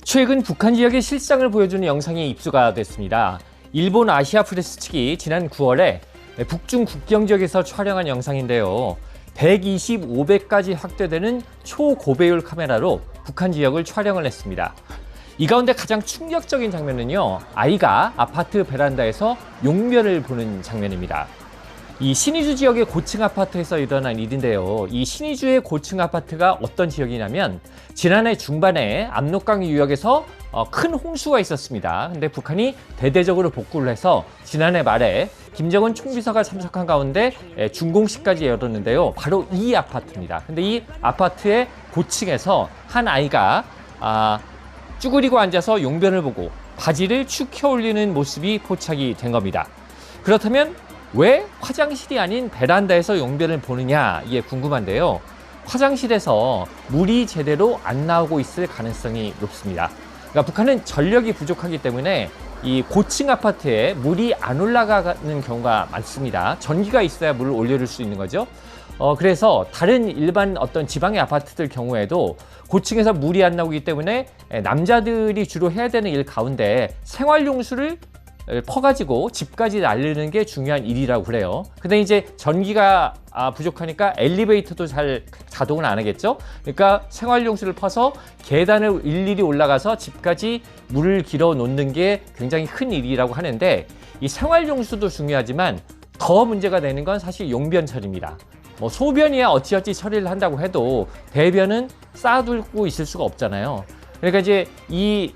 최근 북한 지역의 실상을 보여주는 영상이 입수가 됐습니다. 일본 아시아프레스 측이 지난 9월에 북중 국경 지역에서 촬영한 영상인데요. 125배까지 확대되는 초고배율 카메라로 북한 지역을 촬영을 했습니다. 이 가운데 가장 충격적인 장면은요, 아이가 아파트 베란다에서 용변을 보는 장면입니다. 이 신의주 지역의 고층 아파트에서 일어난 일인데요. 이 신의주의 고층 아파트가 어떤 지역이냐면 지난해 중반에 압록강 유역에서 큰 홍수가 있었습니다. 근데 북한이 대대적으로 복구를 해서 지난해 말에 김정은 총비서가 참석한 가운데 준공식까지 열었는데요. 바로 이 아파트입니다. 근데 이 아파트의 고층에서 한 아이가 쭈그리고 앉아서 용변을 보고 바지를 축혀 올리는 모습이 포착이 된 겁니다. 그렇다면 왜 화장실이 아닌 베란다에서 용변을 보느냐, 이게 궁금한데요. 화장실에서 물이 제대로 안 나오고 있을 가능성이 높습니다. 그러니까 북한은 전력이 부족하기 때문에 이 고층 아파트에 물이 안 올라가는 경우가 많습니다. 전기가 있어야 물을 올려줄 수 있는 거죠. 그래서 다른 일반 어떤 지방의 아파트들 경우에도 고층에서 물이 안 나오기 때문에 남자들이 주로 해야 되는 일 가운데 생활용수를 퍼가지고 집까지 날리는 게 중요한 일이라고 그래요. 근데 이제 전기가 부족하니까 엘리베이터도 잘 가동을 안 하겠죠. 그러니까 생활용수를 퍼서 계단을 일일이 올라가서 집까지 물을 길어 놓는 게 굉장히 큰 일이라고 하는데, 이 생활용수도 중요하지만 더 문제가 되는 건 사실 용변 처리입니다. 뭐 소변이야 어찌어찌 처리를 한다고 해도 대변은 쌓아두고 있을 수가 없잖아요. 그러니까 이제 이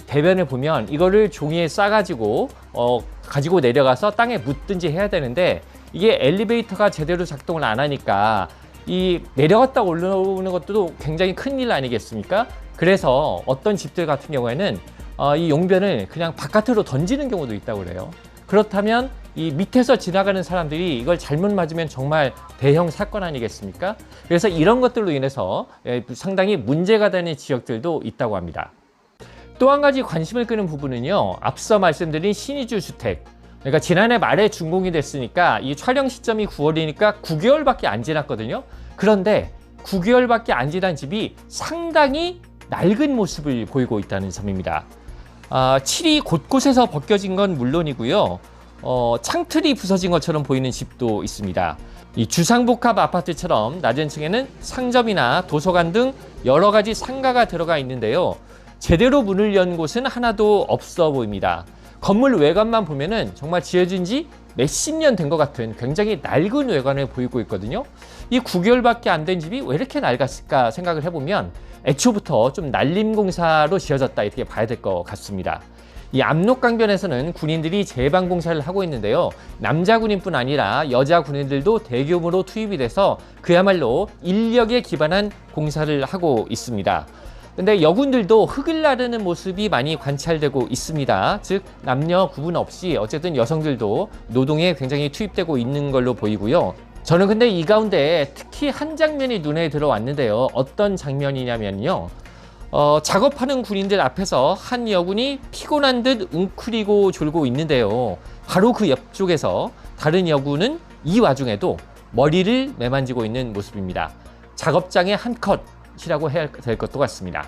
대변을 보면 이거를 종이에 싸가지고 가지고 내려가서 땅에 묻든지 해야 되는데, 이게 엘리베이터가 제대로 작동을 안 하니까 이 내려갔다 올라오는 것도 굉장히 큰일 아니겠습니까? 그래서 어떤 집들 같은 경우에는 이 용변을 그냥 바깥으로 던지는 경우도 있다고 그래요. 그렇다면 이 밑에서 지나가는 사람들이 이걸 잘못 맞으면 정말 대형 사건 아니겠습니까? 그래서 이런 것들로 인해서 상당히 문제가 되는 지역들도 있다고 합니다. 또 한 가지 관심을 끄는 부분은요, 앞서 말씀드린 신의주 주택. 그러니까 지난해 말에 준공이 됐으니까 이 촬영 시점이 9월이니까 9개월밖에 안 지났거든요. 그런데 9개월밖에 안 지난 집이 상당히 낡은 모습을 보이고 있다는 점입니다. 칠이 곳곳에서 벗겨진 건 물론이고요. 창틀이 부서진 것처럼 보이는 집도 있습니다. 이 주상복합 아파트처럼 낮은 층에는 상점이나 도서관 등 여러 가지 상가가 들어가 있는데요. 제대로 문을 연 곳은 하나도 없어 보입니다. 건물 외관만 보면은 정말 지어진 지 몇십 년 된 것 같은 굉장히 낡은 외관을 보이고 있거든요. 이 9개월밖에 안 된 집이 왜 이렇게 낡았을까 생각을 해보면 애초부터 좀 난림공사로 지어졌다, 이렇게 봐야 될 것 같습니다. 이 압록강변에서는 군인들이 제방 공사를 하고 있는데요. 남자 군인뿐 아니라 여자 군인들도 대규모로 투입이 돼서 그야말로 인력에 기반한 공사를 하고 있습니다. 근데 여군들도 흙을 나르는 모습이 많이 관찰되고 있습니다. 즉 남녀 구분 없이 어쨌든 여성들도 노동에 굉장히 투입되고 있는 걸로 보이고요. 저는 근데 이 가운데 특히 한 장면이 눈에 들어왔는데요. 어떤 장면이냐면요, 작업하는 군인들 앞에서 한 여군이 피곤한 듯 웅크리고 졸고 있는데요. 바로 그 옆쪽에서 다른 여군은 이 와중에도 머리를 매만지고 있는 모습입니다. 작업장의 한 컷이라고 해야 될 것도 같습니다.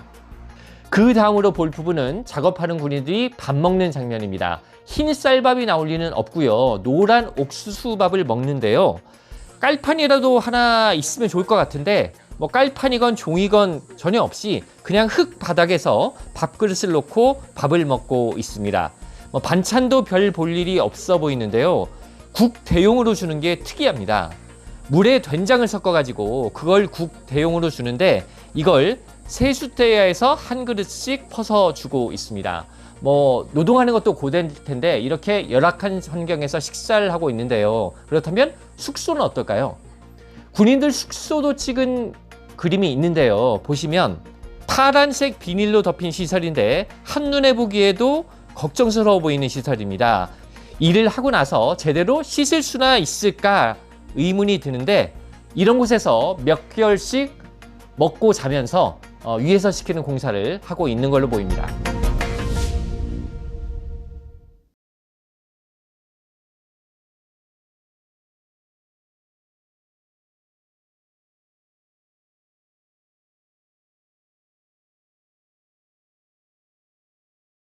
그 다음으로 볼 부분은 작업하는 군인들이 밥 먹는 장면입니다. 흰 쌀밥이 나올 리는 없고요. 노란 옥수수밥을 먹는데요. 깔판이라도 하나 있으면 좋을 것 같은데 뭐 깔판이건 종이건 전혀 없이 그냥 흙 바닥에서 밥그릇을 놓고 밥을 먹고 있습니다. 뭐 반찬도 별 볼 일이 없어 보이는데요. 국 대용으로 주는 게 특이합니다. 물에 된장을 섞어가지고 그걸 국 대용으로 주는데 이걸 세숫대야에서 한 그릇씩 퍼서 주고 있습니다. 뭐 노동하는 것도 고된 텐데 이렇게 열악한 환경에서 식사를 하고 있는데요. 그렇다면 숙소는 어떨까요? 군인들 숙소도 찍은 그림이 있는데요. 보시면 파란색 비닐로 덮인 시설인데 한눈에 보기에도 걱정스러워 보이는 시설입니다. 일을 하고 나서 제대로 씻을 수나 있을까 의문이 드는데, 이런 곳에서 몇 개월씩 먹고 자면서 위에서 시키는 공사를 하고 있는 걸로 보입니다.